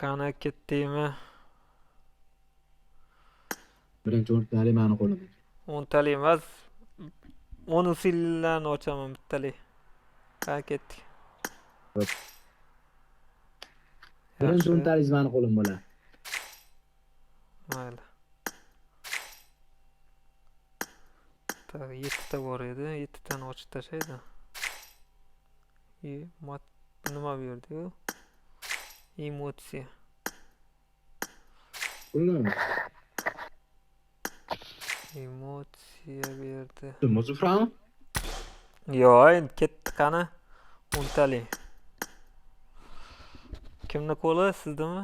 Qani ketdingmi? Birinchi o'rtali mani qo'limda. 10 tali emas. 10 usullarni ochaman bittalik. Qani ketdik. Birinchi Yaxshi. o'rtaliz mani qo'lim bo'ladi. Mayli. Ta 7 ta bor edi. 7 tani ochib tashlaydi. Nima berdi-yu? Emotsiya. Qo'lim. Emotsiya berdi. Muzufram? Yo'q, endi ketdi qani. 10 tali. Kimni qo'li? Sizdimi?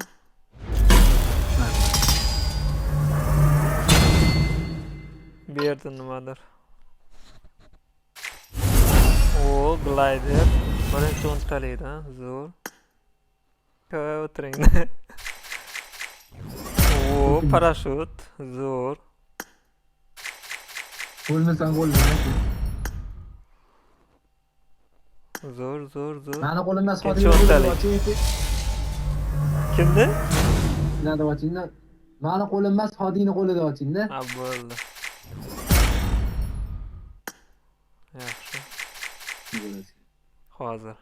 Berdi nimadir. O, glider. Birinchi 10 talidan zo'r. O'tiring. O, parashyut. Zo'r. Qo'lmasan qo'lmaysan. Zo'r. Mani qo'lim emas, Kecha Xodimning o'rtalik. qo'lida. Kimni? Nada ochingda. Mani qo'lim emas, Xodimning qo'lida ochingda. Ha, bo'ldi. Yaxshi. Hozir.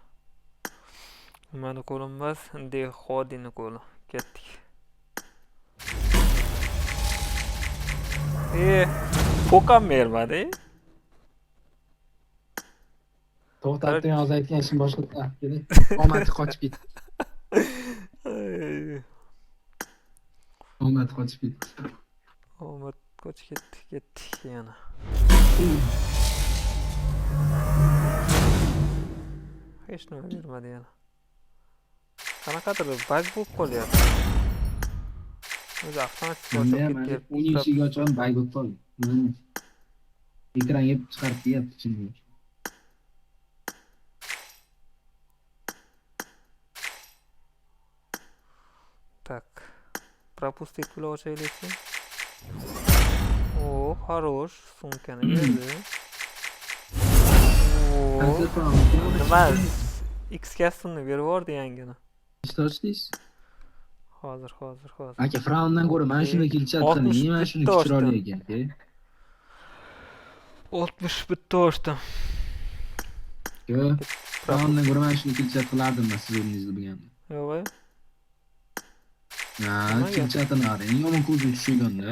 Mani qo'lim emas, de Xodini qo'li. Ketdik. Pokam bermadi. To'xtatding, hozir aytgan ishim boshqa. Keling. Omadi qochib ketdi. Omadi qochib ketdi. Omad qochib ketdik yana. Hech nima bermadi yana. Qanaqadir bug bo'lib qolyapti. O'zi avtomatik ochib ketib. Uning eshigi ochib bay bo'lib qoldi. Ekranga chiqarib deyapti ichini. Так. Пропустить bilan ochaylik-chi. O, хорош. Sumkani berdi. O, nima? X kastimni berib yubordi yangini. Ishni ochdingiz? Hozir. Aka, Fraundan ko'ra mana shuni kelchat qiling. Mana shuni chiroyli ekan. 60 bitta ochdim. Yo'q. Fraundan ko'ra mana shuni kelchat qilardim men siz o'rningizda bo'lganda. Yo'q. Ha, kelchatini qarang. Yomon ko'zga tushganda.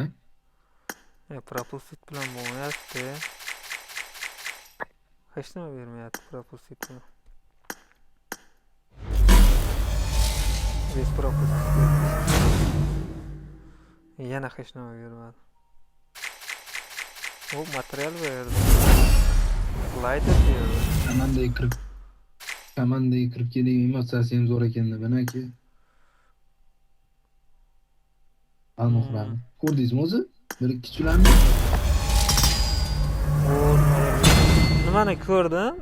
Propustit bilan bo'lmayapti. Hech nima bermayapti propustit bilan. Без пропусtit. Yana hech nima bermadi. O, material berdi. Glider berdi. Komandaga kirib keling, emotsiyasi ham zo'r ekan deb aka. Almoqrani. Ko'rdingizmi o'zi? Bir ikki chularni. Nimani ko'rdim?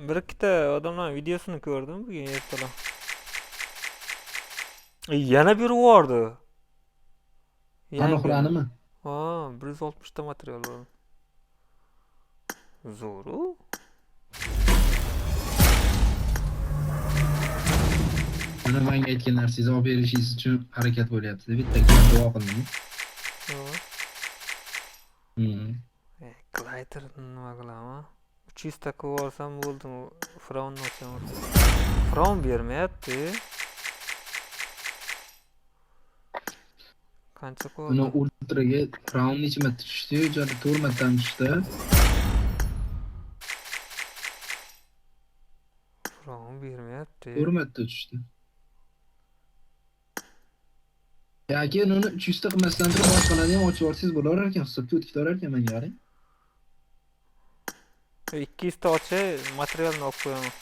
Bir ikkita odamlar videosini ko'rdim bugun ertalab. Yana berib yubordi. Almoqranimi? Ha, 160 ta material bor. Zo'r-u. Mana menga aytgan narsangizni olib berishingiz uchun harakat bo'lyapti deb bitta duo qildim. Glider nima qilaman? 300 ta ko'rsam bo'ldi. Fraun ochaman. Fraun bermayapti. Qancha ko'rdi? Buni ultraga Fraun necha marta tushdi? Jo'ra 4 marta tushdi. Fraun bermayapti. 4 marta tushdi. Yoki uni 300 ta qilmasdan turib boshqalarni ham ochib yuborsangiz bo'lar ekan, hisobga o'tib ketar ekan menga qarang. 200 ta ochay, materialni olib qo'yaman.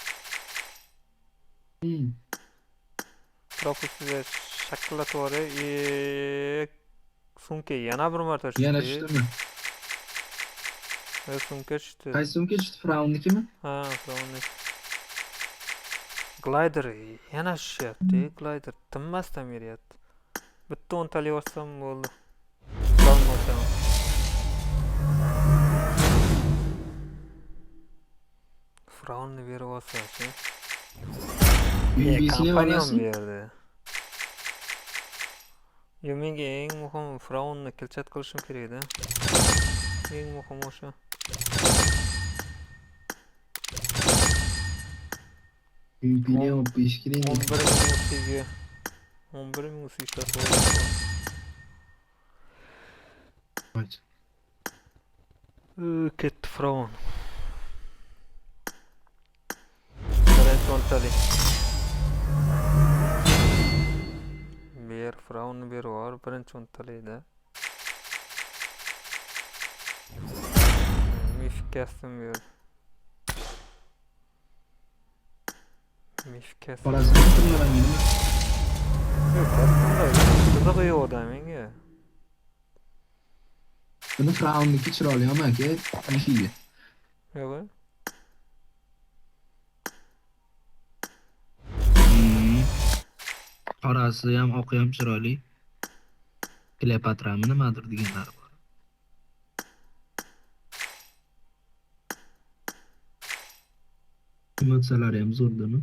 Propustga shakillatib yuboray. Sumka yana bir marta tushdi. Yana tushdimi? Sumka tushdi. Qaysi sumka tushdi? Fraunnikimi? Ha, Fraunniki. Glider yana tushyapti. Glider tinmasdan beryapti. Bitta 10 tali olsam bo'ldi. Fraun ochaman. Fraunni berib olsa-chi. UBS'ni Kompaniyam olasiz. berdi. Yo, menga eng muhimi Fravonni kilchat qilishim kerak edi. Eng muhimi o'sha. Imperial 5 keling. 11 musiga 11 musik ishlatib oldim. Ketdi Fravon. Birinchi o'ntali. Ber Fravonni berib yubor, birinchi o'ntalikda. Mifkasini berdi. Mifkasi. Parasini qilganingmi? Yo'q, aslida qizig'i yo'q-da menga. Buni Fraun'niki chiroyli ham aka, ishiga. Yo'q. Qorasi ham, oqi ham chiroyli. Kleopatrami nimadir deganlar bor. Emotsiyalari ham zo'rdimi?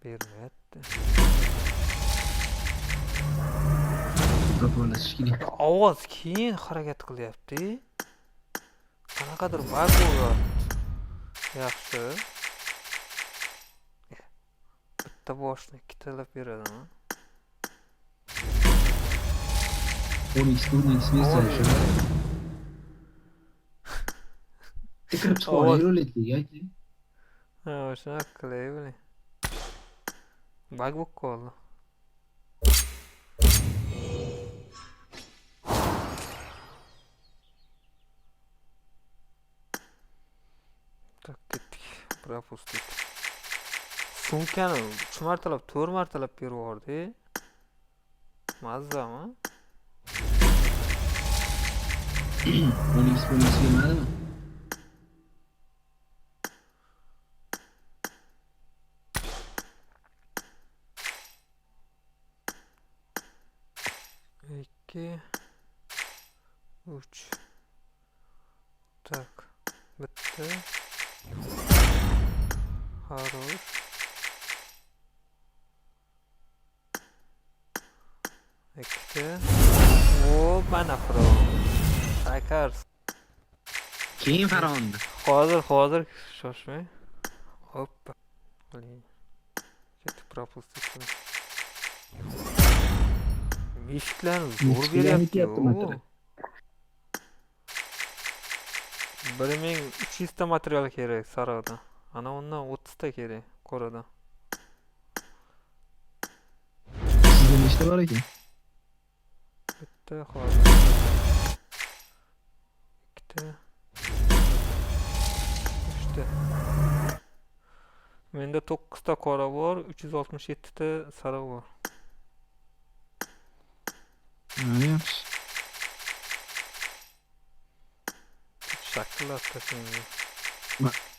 Bermayapti. To'planish kerak. Ovoz keyin harakat qilyapti. Qanaqadir bug bo'lyapti. Yaxshi. Bitta boshni ikkitalab beradimi? 12 bersa shuna. Kirib chiqar, roletga aka. Ha, o'shani qilaylik. Bug bo'lib qoldi. Tak ketdik. Propustik. Sumkani 3 martalab, 4 martalab berib yubordi. Mazzami? 12 bermadimi? Ikki, 3. Tak. Bitta. Хорош. Ikkita. O, mana Fravon. Shakars. Keyin Faronni. Hozir shoshmang. Hoppa. Ketib propustik qiling. Mishklarni zo'r beryapti. 1300 ta material kerak sariqdan. Ana undan 30 ta kerak qoradan. Sizda nechta bor ekan? Bitta hozir. Ikkita. Uchta. Menda 9 ta qora bor, 367 ta sariq bor. Yaxshi. Shakillar tashinga.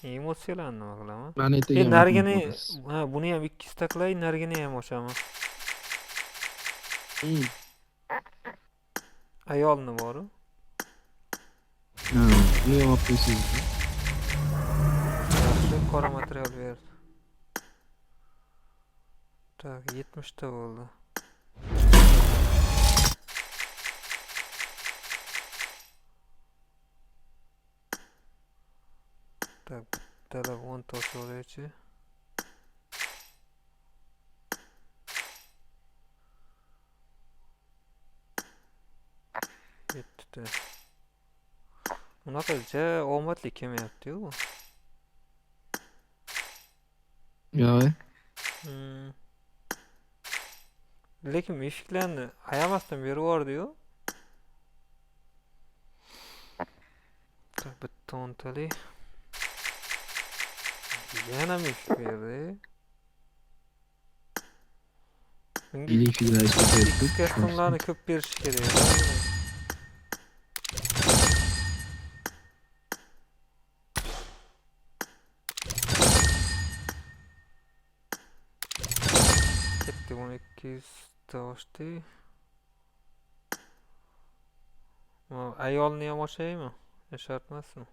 Emotsiyalarni nima qilaman? Men aytgan. Narigini, ha, buni ham 2 ta qilay, narigini ham o'shaman. Ayolni bor-ku. Ha, buni olib qo'ysiz. Yaxshi, qora material berdi. Tak, 70 ta bo'ldi. Tak, bittalab 10 ta so'raychi. Yettita. Unaqa omadli kelmayapti-yu. Yo'q. Lekin meshiklarni ayamasdan berib yubordi-yu. Tak, bitta o'ntali. Yana meshik berdi. Bunga kastumlarni ko'p berish kerak. Ketdi 1200 ta oshdi. Ayolni ham ochaymi? Shart emasmi?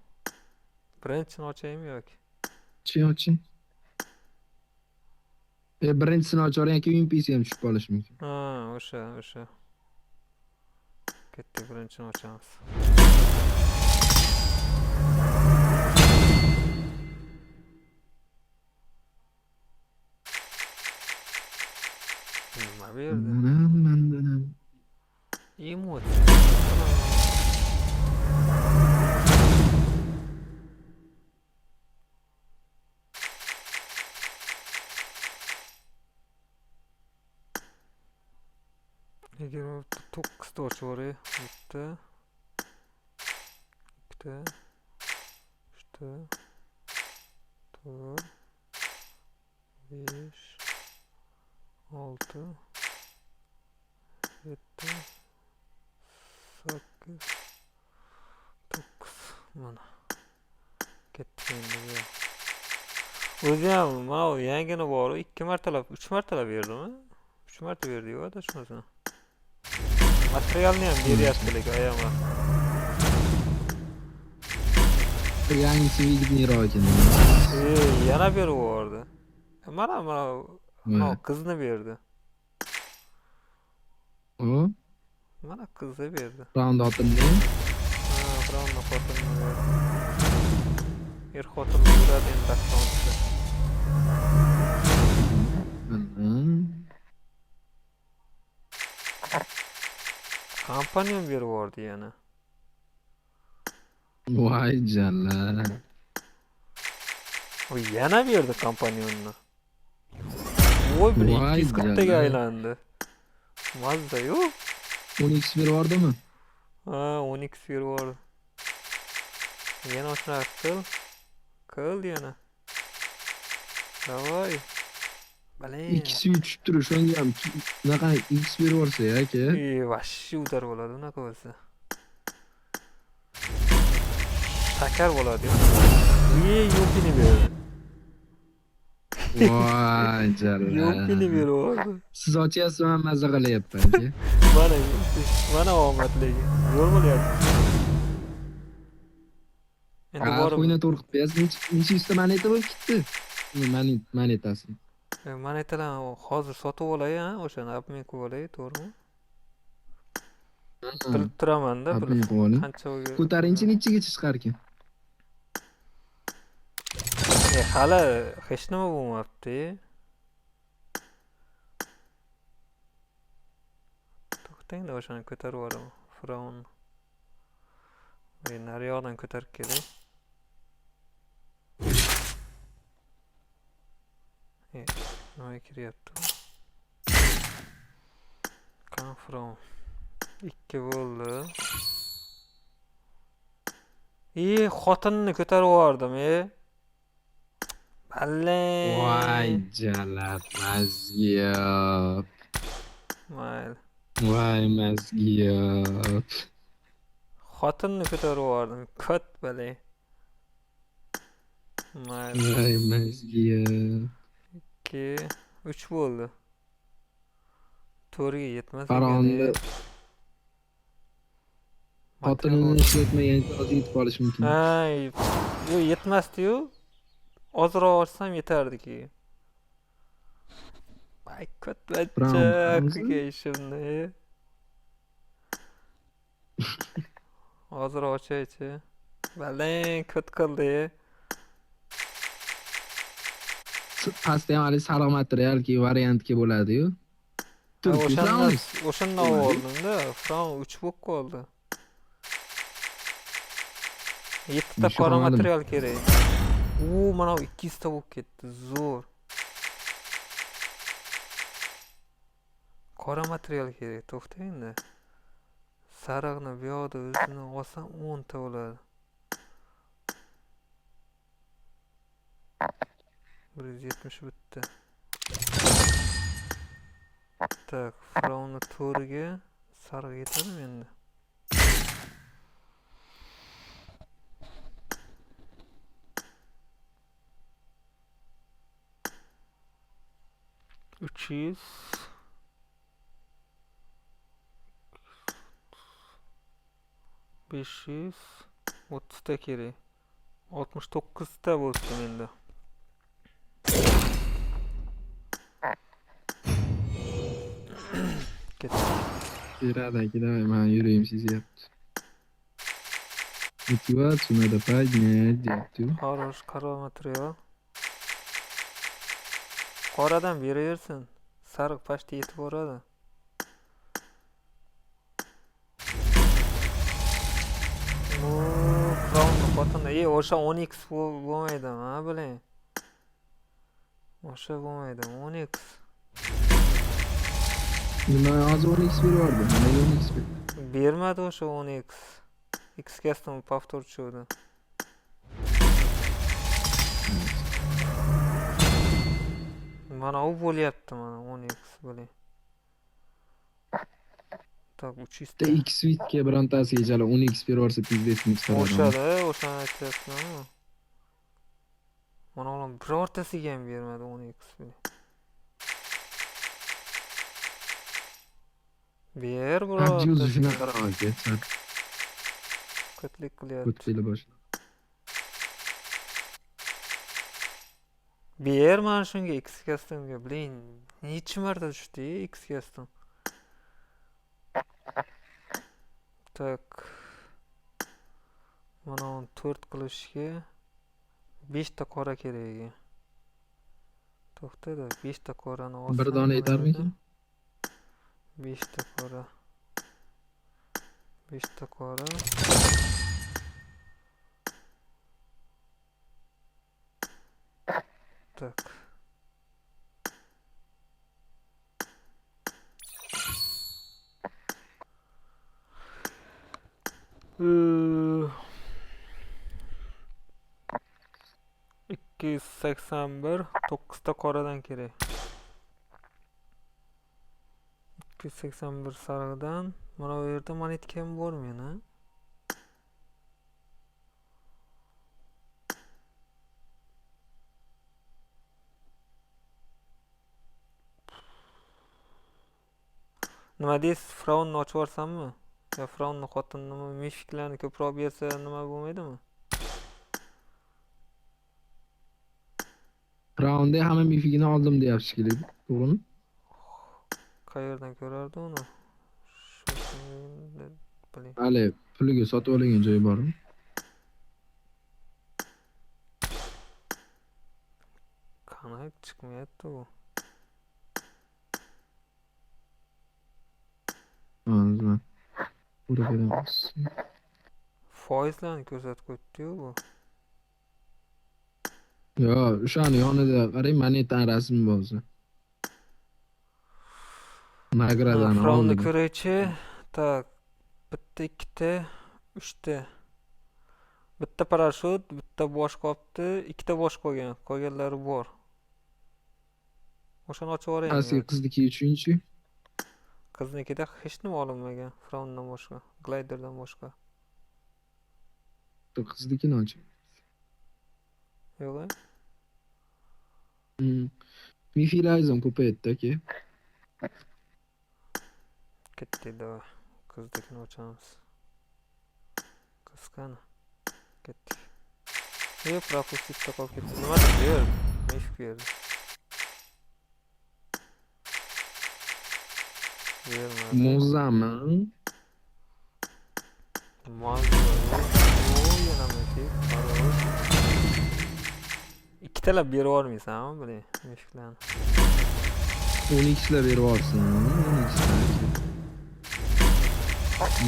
Birinchini ochaymi yoki? Chi. Birinchisini ochavergan keyin PC ham tushib qolishi mumkin. Ha, o'sha. Ketdik, birinchini ochamiz. Nima berdi? Emotsiya. Yigirma to'qqizta ochaveray. Bitta, ikkita, uchta, to'rt, besh, olti, yetti, sakkiz, to'qqiz. Mana ketdi endi bu. O'zi ham mana bu yangini bor, 2 martalab, 3 martalab berdimi? 3 marta berdi-ku adashmasam. Materialni ham beryapti lekin ayama. Yangisi vidniroq ekan. Yana berib yubordi. Mana qizni berdi. O, Mana qizni berdi. round otini. Ha, birovni xotinini berdi. Xotin yuradi endi avtomatda. Kompaniyam berib yubordi yana. Voy jalla. O yana berdi kompaniyonni. Voy, bile Voy 240 taga jalla. aylandi. Mazza yo'q. 10x berib yubordimi? Ha, 10x berib yubordi. Yana shunaqa qil yana. Davay. Balay. Ikkisi tushib turish shunga ham bunaqa x berib yuborsa aka. Vashshi udar bo'ladi unaqa bo'lsa. Takar bo'ladi. Yo'pini berdi. Voy jalla. Yo'pini berib yubordi. Siz ochyapsiz, men mazza qilyapman aka. Mana omadligi. Zo'r bo'lyapti. Endi borib Qo'yni to'rqib berasiz. Necha yuzta moneta bo'lib ketdi? Monetasi. monetalarni hozir sotib olay, ha, o'shani обмен qilib olay, to'g'rimi? Bilib turaman-da, Obmen qilib oling. qancha Ko'tarinchi nechigacha chiqar ekan? hali hech nima bo'lmabdi. To'xtang-da, o'shani ko'tarib yuboraman. Firaun. Nari yoqdan ko'tarib kelay. Nima kiryapti? Firaun. 2 bo'ldi. Xotinni ko'tarib yubordim, Balay. Voy jalat mazgiyab. Mayli. Voy mazgiyab. Xotinni ko'tarib yubordim. Kot balay. Mayli. Voy mazgiyab. 2, 3 bo'ldi. 4 ga yetmas Qaronni ekan. xotinini ishlatmagan hozir yetib qolish mumkin. Yo'q, yetmasdi-yu. Ozroq ochsam yetardiki. Kot bachcha qilgan ishimni. Hozir ochaychi. Balang kot qildi. Pastda ham hali sariq materialki variantga bo'ladi-yu. O'shandan oldim-da, Firaun 3 bo'lib qoldi. 7 ta qora material kerak. Mana 200 ta bo'lib ketdi, zo'r. Qora material kerak, to'xtang-da. Sariqni bu yoqda o'zini olsam 10 ta bo'ladi. 170 bitta. Tak, Firaunni to'riga sariq yetadimi endi? Uch yuz. 530 ta kerak. 69 ta bo'ldi menda. Ketdi. Iradaki давай, man yüreğim sezyapti. Motivasiya надо поднять, deyapti. Хорош, qora material. Qoradan beraversin. Sariq pashta yetib boradi. Bu Crown'ni xotinda, o'sha 10x bo'lmaydi, ha biling. O'sha bo'lmaydi, 10x. Nima hozir 10x beryapti? Mana 10x Bermadi o'sha 10x. X kastam повтор tushirdi. Mana u bo'lyapti, mana 10x biling. Tak, 300 ta. X suitga birontasiga chala 10x beryapsa pizdesini chiqaradi. O'shada, o'shani aytyapman. Mana ular birortasiga ham bermadi 10x biling. Ber Abjuz birortasiga. shuna qarab aka. Qitlik qilyapti. Ko'tkeli boshla. Ber mana shunga X kastamga. Biling, necha marta tushdi X kastam. Tak. Mana uni 4 qilishga 5 ta qora kerak ekan. To'xtada, 5 ta qorani olsam. Bir dona yetarmikin? 5 ta qora. 5 ta qora. Tak. İki 281 9 ta qoradan kerak. 281 sariqdan. Mana bu yerda monetka ham bor meni. Nima deysiz? Fraunni ochib yuborsammi? Yo Fraunni xotinini mifiklarni ko'proq bersa nima bo'lmaydimi? Roundda hamma mifigini oldim deyapti shekilli. To'g'rimi? Qayerdan ko'rardi uni? Biling. Hali puliga sotib olgan joyi bormi? Qanaqa chiqmayapti bu? Hozir. Urib beramiz. Foizlarni ko'rsatib qo'yibdi-yu bu. Yo, o'shani yonida qarang, monetaning rasmi bo'lsa. Nagradani Fraunni oldi. ko'raychi. Tak. Bitta, ikkita, uchta. Bitta parashyut, bitta bosh qolibdi, ikkita bosh qolgan. Qolganlari bor. O'shani ochib yuboraymi? Asli qizniki uchinchi. Qiznikida hech nima olinmagan. Fraundan boshqa, gliderdan boshqa. Qiznikini oching. Yo'q-a? Mifilarizm ko'paydi aka. Ketdi-da. Qiznikini ochamiz. Qiz qani? Ketdik. Propustitda qolib ketdi. Nima deb Meshik berdi. Bermadi. Muzami? Yana meshik. Ikkitalab berib yubormaysanmi biling, meshiklarni. 10x'lar berib yuborsin. 10x'lar.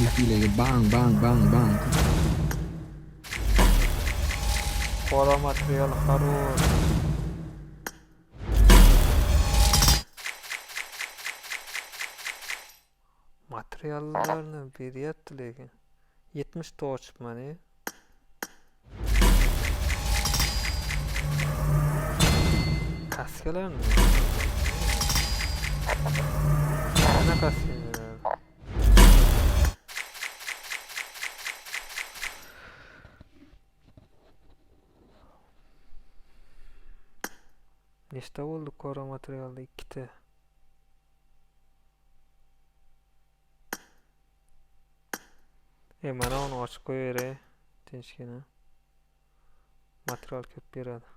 Mifilaga bang bang bang bang. Qora material xarob. Materiallarni beryapti lekin 70 ta ochibman. Kaskalarni. Mana kaskalar. Nechta bo'ldi qora materialda? 2 ta. Mana uni ochib qo'yaveray. Tinchgina. Material ko'p beradi.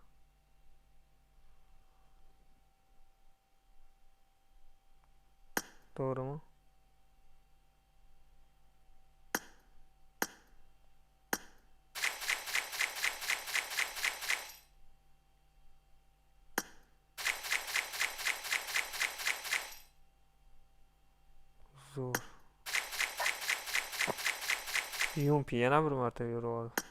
To'g'rimi? Zo'r. Yumpi yana bir marta yurib oldi.